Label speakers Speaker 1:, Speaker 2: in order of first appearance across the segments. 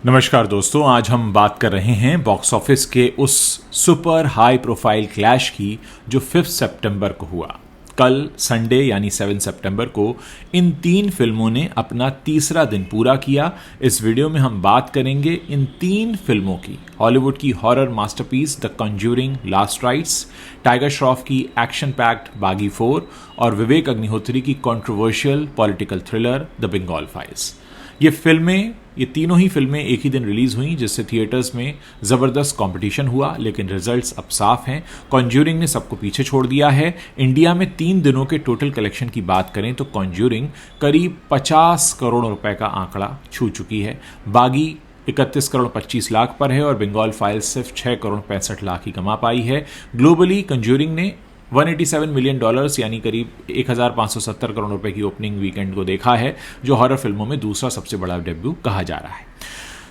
Speaker 1: नमस्कार दोस्तों, आज हम बात कर रहे हैं बॉक्स ऑफिस के उस सुपर हाई प्रोफाइल क्लैश की जो 5 सितंबर को हुआ। कल संडे यानी 7 सितंबर को इन तीन फिल्मों ने अपना तीसरा दिन पूरा किया। इस वीडियो में हम बात करेंगे इन तीन फिल्मों की, हॉलीवुड की horror masterpiece the conjuring last rites, Tiger Shroff की एक्शन पैक्ड बागी 4 और विवेक अग्निहोत्री की controversial political thriller the Bengal files. ये तीनों ही फिल्में एक ही दिन रिलीज हुई, जिससे थिएटर्स में जबरदस्त कंपटीशन हुआ, लेकिन रिजल्ट्स अब साफ हैं। कॉन्ज्यूरिंग ने सबको पीछे छोड़ दिया है। इंडिया में 3 दिनों के टोटल कलेक्शन की बात करें तो कॉन्ज्यूरिंग करीब 50 करोड़ रुपए का आंकड़ा छू चुकी है। बागी 31 करोड़ 25 लाख पर है और बंगाल फाइल्स सिर्फ 6 करोड़ 65 लाख ही कमा पाई है। ग्लोबली कॉन्ज्यूरिंग ने $187 मिलियन यानी करीब 1570 करोड़ रुपए की ओपनिंग वीकेंड को देखा है, जो हॉरर फिल्मों में दूसरा सबसे बड़ा डेब्यू कहा जा रहा है।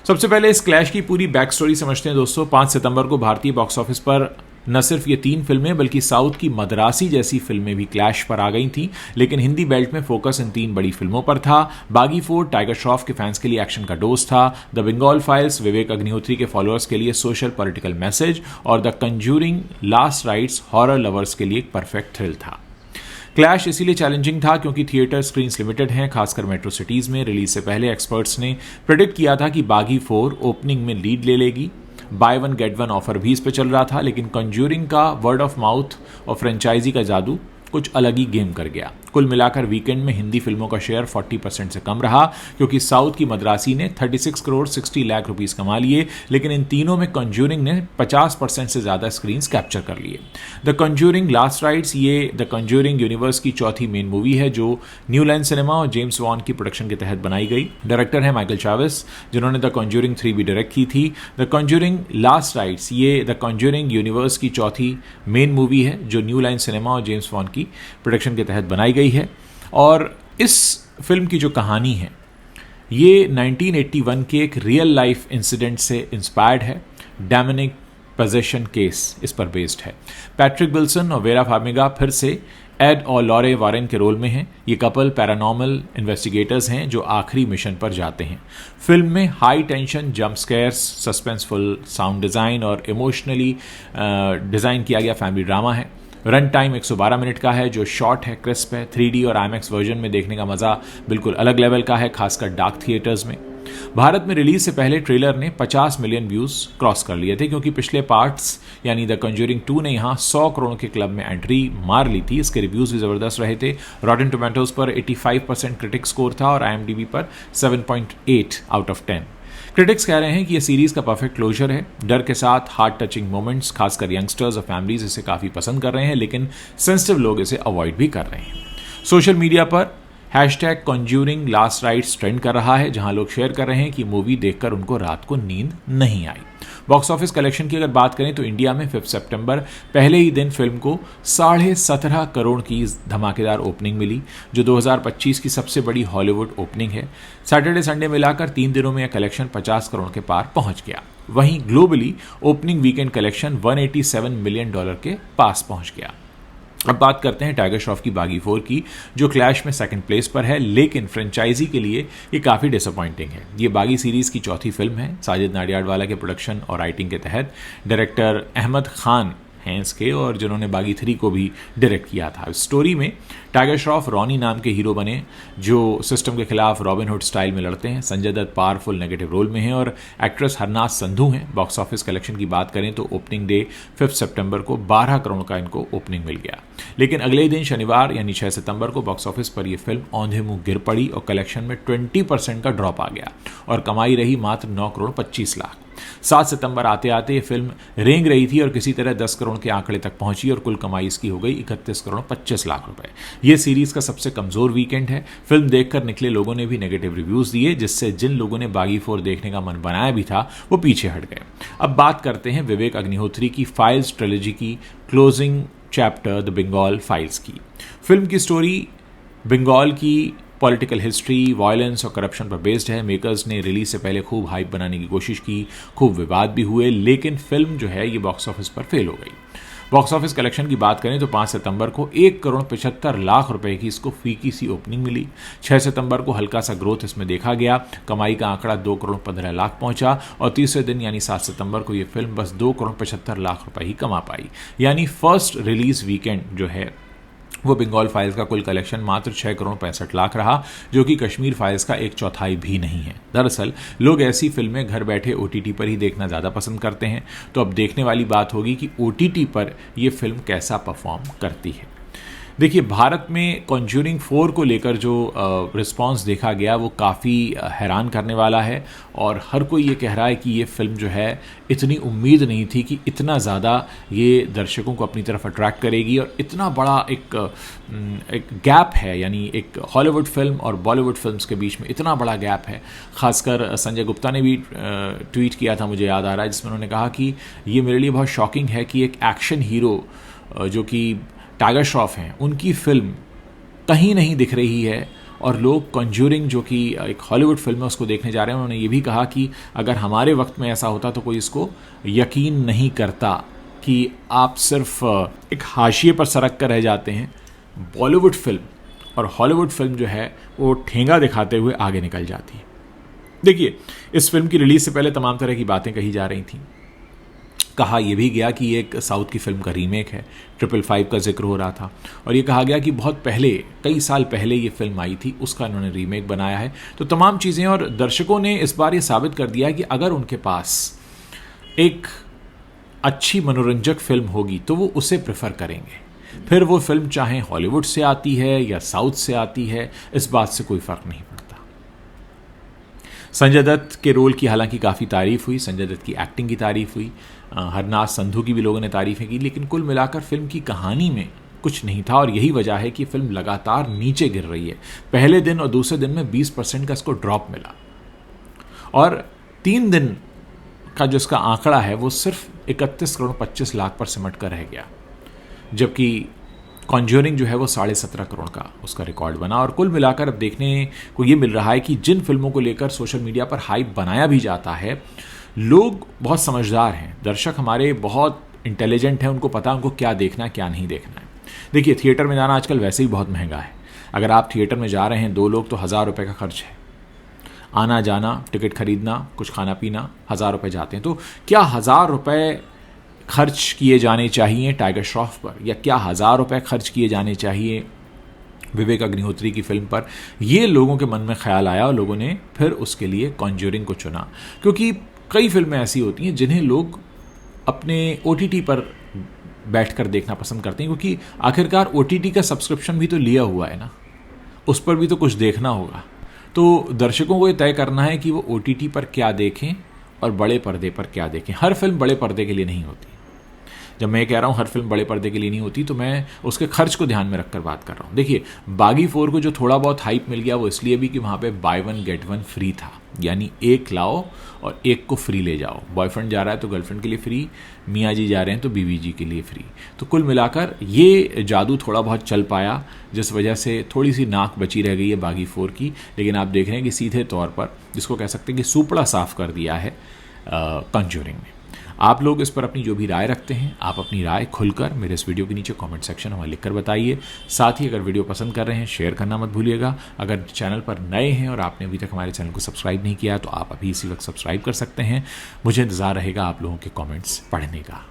Speaker 1: सबसे पहले इस क्लैश की पूरी बैक स्टोरी समझते हैं दोस्तों। 5 सितंबर को भारतीय बॉक्स ऑफिस पर न सिर्फ ये 3 फिल्में बल्कि साउथ की मद्रासी जैसी फिल्में भी क्लैश पर आ गई थीं, लेकिन हिंदी बेल्ट में फोकस इन 3 बड़ी फिल्मों पर था। बागी 4 टाइगर श्रॉफ के फैंस के लिए एक्शन का डोज था, द बंगाल फाइल्स विवेक अग्निहोत्री के फॉलोअर्स के लिए सोशल पॉलिटिकल मैसेज और the conjuring last rights horror lovers के लिए एक परफेक्ट थ्रिल था। क्लैश इसीलिए चैलेंजिंग था क्योंकि थिएटर स्क्रीन्स लिमिटेड हैं, खासकर मेट्रो सिटीज में। रिलीज से पहले एक्सपर्ट्स ने प्रेडिक्ट किया था कि बागी 4 ओपनिंग में लीड ले लेगी। By one get one offer भी इस पे चल रहा था, लेकिन कॉन्ज्यूरिंग का वर्ड ऑफ माउथ और फ्रेंचाइजी का जादू कुछ अलग ही गेम कर गया। कुल मिलाकर वीकेंड में हिंदी फिल्मों का शेयर 40% से कम रहा, क्योंकि साउथ की मद्रासी ने 36 करोड़ 60 लाख रुपीस कमा लिए, लेकिन इन तीनों में कॉन्ज्यूरिंग ने 50% से ज्यादा स्क्रीन्स कैप्चर कर लिए। द कॉन्ज्यूरिंग लास्ट राइट्स ये द कॉन्ज्यूरिंग यूनिवर्स की चौथी मेन मूवी है, जो न्यू लाइन सिनेमा और जेम्स वॉन की प्रोडक्शन के तहत बनाई गई। डायरेक्टर है माइकल चावेस, जिन्होंने द कॉन्ज्यूरिंग 3 भी डायरेक्ट की थी। द कॉन्ज्यूरिंग लास्ट राइट्स ये द कॉन्ज्यूरिंग यूनिवर्स की चौथी मेन मूवी है, जो न्यू लाइन सिनेमा और जेम्स वॉन की प्रोडक्शन के तहत बनाई गई है। और इस फिल्म की जो कहानी है ये 1981 के एक रियल लाइफ इंसिडेंट से इंस्पायर्ड है। डेमोनिक पोजेशन केस इस पर बेस्ड है। पैट्रिक विल्सन और वेरा फार्मिगा फिर से एड और लॉरे वारेन के रोल में हैं। ये कपल पैरानॉर्मल इन्वेस्टिगेटर्स हैं जो आखिरी मिशन पर जाते हैं। फिल्म में high tension jump scares, suspenseful sound design और इमोशनली डिज़ाइन किया गया फैमिली ड्रामा है। रन टाइम 112 मिनट का है, जो शॉर्ट है, क्रिस्प है। 3D और IMAX वर्जन में देखने का मजा बिल्कुल अलग लेवल का है, खासकर डार्क थिएटर्स में। भारत में रिलीज से पहले ट्रेलर ने 50 मिलियन व्यूज क्रॉस कर लिए थे, क्योंकि पिछले पार्ट्स यानी द कॉन्ज्यूरिंग 2 ने यहां 100 करोड़ के क्लब में एंट्री मार ली थी। इसके रिव्यूज भी जबरदस्त रहे थे। रॉटेन टोमेटोज पर 85% क्रिटिक स्कोर था और IMDb पर 7.8 आउट ऑफ 10। क्रिटिक्स कह रहे हैं कि यह सीरीज का परफेक्ट क्लोजर है। डर के साथ हार्ट टचिंग मोमेंट्स, खासकर यंगस्टर्स और फैमिलीज इसे काफी पसंद कर रहे हैं, लेकिन सेंसिटिव लोग इसे अवॉइड भी कर रहे हैं। सोशल मीडिया पर #कॉन्ज्यूरिंग लास्ट राइट्स ट्रेंड कर रहा है, जहां लोग शेयर कर रहे हैं कि मूवी देखकर उनको रात को नींद नहीं आई। बॉक्स ऑफिस कलेक्शन की अगर बात करें तो इंडिया में 5 सितंबर पहले ही दिन फिल्म को 17.5 करोड़ की धमाकेदार ओपनिंग मिली, जो 2025 की सबसे बड़ी हॉलीवुड ओपनिंग है। सैटरडे संडे मिलाकर 3 दिनों में यह कलेक्शन 50 करोड़ के पार पहुंच गया। वहीं globally opening weekend collection $187 million के पास पहुंच गया। अब बात करते हैं टाइगर श्रॉफ की बागी 4 की, जो क्लैश में सेकंड प्लेस पर है, लेकिन फ्रेंचाइजी के लिए ये काफ़ी डिसअपॉइंटिंग है। ये बागी सीरीज की चौथी फिल्म है। साजिद नाडियाडवाला के प्रोडक्शन और राइटिंग के तहत डायरेक्टर अहमद खान हैं इसके, और जिन्होंने बागी 3 को भी डायरेक्ट किया था। इस स्टोरी में टाइगर श्रॉफ रॉनी नाम के हीरो बने, जो सिस्टम के खिलाफ रॉबिनहुड स्टाइल में लड़ते हैं। Sanjay Dutt powerful negative role में हैं और एक्ट्रेस हरनाज संधू हैं। बॉक्स ऑफिस कलेक्शन की बात करें तो ओपनिंग डे 5 सितंबर को 12 करोड़ का इनको ओपनिंग मिल गया, लेकिन अगले ही दिन शनिवार यानी 6 सितंबर को बॉक्स ऑफिस पर यह फिल्म औंधे मुंह गिर पड़ी और कलेक्शन में 20% का ड्रॉप आ गया और कमाई रही मात्र 9 करोड़ 25 लाख। 7 सितंबर आते आते ये फिल्म रेंग रही थी और किसी तरह 10 करोड़ के आंकड़े तक पहुंची और कुल कमाई इसकी हो गई 31 करोड़ 25 लाख रुपए। ये सीरीज का सबसे कमजोर वीकेंड है। फिल्म देखकर निकले लोगों ने भी नेगेटिव रिव्यूज दिए, जिससे जिन लोगों ने बागी 4 देखने का मन बनाया भी था वो पीछे हट गए। अब बात करते हैं विवेक अग्निहोत्री की फाइल्स ट्रिलॉजी की closing chapter the Bengal files की। फिल्म की स्टोरी बंगाल की पॉलिटिकल हिस्ट्री, वायलेंस और करप्शन पर बेस्ड है। मेकर्स ने रिलीज से पहले खूब हाइप बनाने की कोशिश की, खूब विवाद भी हुए, लेकिन फिल्म जो है ये बॉक्स ऑफिस पर फेल हो गई। बॉक्स ऑफिस कलेक्शन की बात करें तो 5 सितंबर को 1,75,00,000 रुपए की इसको फीकी सी ओपनिंग मिली। 6 सितंबर को हल्का सा ग्रोथ इसमें देखा गया, कमाई का आंकड़ा 2,15,00,000 पहुंचा और तीसरे दिन यानी 7 सितंबर को यह फिल्म बस 2,75,00,000 रुपए ही कमा पाई। यानी फर्स्ट रिलीज वीकेंड जो है वो बंगाल फाइल्स का कुल कलेक्शन मात्र 6,65,00,000 रहा, जो कि कश्मीर फाइल्स का 1/4 भी नहीं है। दरअसल लोग ऐसी फिल्में घर बैठे OTT पर ही देखना ज़्यादा पसंद करते हैं, तो अब देखने वाली बात होगी कि OTT पर ये फिल्म कैसा परफॉर्म करती है। देखिए, भारत में कॉन्ज्यूरिंग 4 को लेकर जो रिस्पांस देखा गया वो काफ़ी हैरान करने वाला है और हर कोई ये कह रहा है कि ये फिल्म जो है, इतनी उम्मीद नहीं थी कि इतना ज़्यादा ये दर्शकों को अपनी तरफ अट्रैक्ट करेगी और इतना बड़ा एक गैप है, यानी एक हॉलीवुड फिल्म और बॉलीवुड फिल्म्स के बीच में इतना बड़ा गैप है। खासकर संजय गुप्ता ने भी ट्वीट किया था, मुझे याद आ रहा है, जिसमें उन्होंने कहा कि ये मेरे लिए बहुत शॉकिंग है कि एक एक्शन हीरो जो कि टाइगर श्रॉफ हैं, उनकी फिल्म कहीं नहीं दिख रही है और लोग कॉन्ज्यूरिंग जो कि एक हॉलीवुड फिल्म है उसको देखने जा रहे हैं। उन्होंने ये भी कहा कि अगर हमारे वक्त में ऐसा होता तो कोई इसको यकीन नहीं करता कि आप सिर्फ एक हाशिए पर सरक कर रह जाते हैं। बॉलीवुड फिल्म और हॉलीवुड फिल्म जो है वो ठेंगा दिखाते हुए आगे निकल जाती है। देखिए, इस फिल्म की रिलीज से पहले तमाम तरह की बातें कही जा रही थीं। कहा यह भी गया कि ये एक साउथ की फिल्म का रीमेक है, 555 का जिक्र हो रहा था और ये कहा गया कि बहुत पहले, कई साल पहले ये फिल्म आई थी, उसका उन्होंने रीमेक बनाया है। तो तमाम चीज़ें, और दर्शकों ने इस बार ये साबित कर दिया है कि अगर उनके पास एक अच्छी मनोरंजक फिल्म होगी तो वो उसे प्रेफर करेंगे। फिर वो फिल्म चाहे हॉलीवुड से आती है या साउथ से आती है, इस बात से कोई फ़र्क नहीं पड़ता। संजय दत्त के रोल की हालांकि काफ़ी तारीफ हुई, संजय दत्त की एक्टिंग की तारीफ हुई, हरनाथ संधू की भी लोगों ने तारीफें की, लेकिन कुल मिलाकर फिल्म की कहानी में कुछ नहीं था और यही वजह है कि फिल्म लगातार नीचे गिर रही है। पहले दिन और दूसरे दिन में 20% का इसको ड्रॉप मिला और 3 दिन का जो इसका आंकड़ा है वो सिर्फ 31,25,00,000 पर सिमट कर रह गया, जबकि कॉन्ज्यूरिंग जो है वो 17.5 करोड़ का उसका रिकॉर्ड बना। और कुल मिलाकर अब देखने को ये मिल रहा है कि जिन फिल्मों को लेकर सोशल मीडिया पर हाइप बनाया भी जाता है, लोग बहुत समझदार हैं, दर्शक हमारे बहुत इंटेलिजेंट हैं, उनको पता है उनको क्या देखना है क्या नहीं देखना है। देखिए, थिएटर में जाना आजकल वैसे ही बहुत महंगा है। अगर आप थिएटर में जा रहे हैं 2 लोग तो 1,000 रुपये का खर्च है, आना जाना, टिकट खरीदना, कुछ खाना पीना, 1,000 रुपये जाते हैं। तो क्या 1,000 रुपये खर्च किए जाने चाहिए टाइगर श्रॉफ पर, या क्या 1,000 रुपये खर्च किए जाने चाहिए विवेक अग्निहोत्री की फिल्म पर? ये लोगों के मन में ख्याल आया और लोगों ने फिर उसके लिए कॉन्ज्यूरिंग को चुना, क्योंकि कई फिल्में ऐसी होती हैं जिन्हें लोग अपने OTT पर बैठकर देखना पसंद करते हैं, क्योंकि आखिरकार OTT का सब्सक्रिप्शन भी तो लिया हुआ है ना, उस पर भी तो कुछ देखना होगा। तो दर्शकों को ये तय करना है कि वो OTT पर क्या देखें और बड़े पर्दे पर क्या देखें। हर फिल्म बड़े पर्दे के लिए नहीं होती। जब मैं कह रहा हूँ हर फिल्म बड़े पर्दे के लिए नहीं होती, तो मैं उसके खर्च को ध्यान में रखकर बात कर रहा हूँ। देखिए, बागी 4 को जो थोड़ा बहुत हाइप मिल गया वो इसलिए भी कि वहाँ पे बाय 1 गेट 1 फ्री था, यानी एक लाओ और एक को फ्री ले जाओ। बॉयफ्रेंड जा रहा है तो गर्लफ्रेंड के लिए फ्री, मियाँ जी जा रहे हैं तो बीवी जी के लिए फ्री। तो कुल मिलाकर ये जादू थोड़ा बहुत चल पाया, जिस वजह से थोड़ी सी नाक बची रह गई है बागी 4 की। लेकिन आप देख रहे हैं कि सीधे तौर पर जिसको कह सकते हैं कि सुपड़ा साफ कर दिया है कॉन्ज्यूरिंग में। आप लोग इस पर अपनी जो भी राय रखते हैं, आप अपनी राय खुलकर मेरे इस वीडियो के नीचे कमेंट सेक्शन में लिखकर बताइए। साथ ही अगर वीडियो पसंद कर रहे हैं, शेयर करना मत भूलिएगा। अगर चैनल पर नए हैं और आपने अभी तक हमारे चैनल को सब्सक्राइब नहीं किया तो आप अभी इसी वक्त सब्सक्राइब कर सकते हैं। मुझे इंतज़ार रहेगा आप लोगों के कमेंट्स पढ़ने का।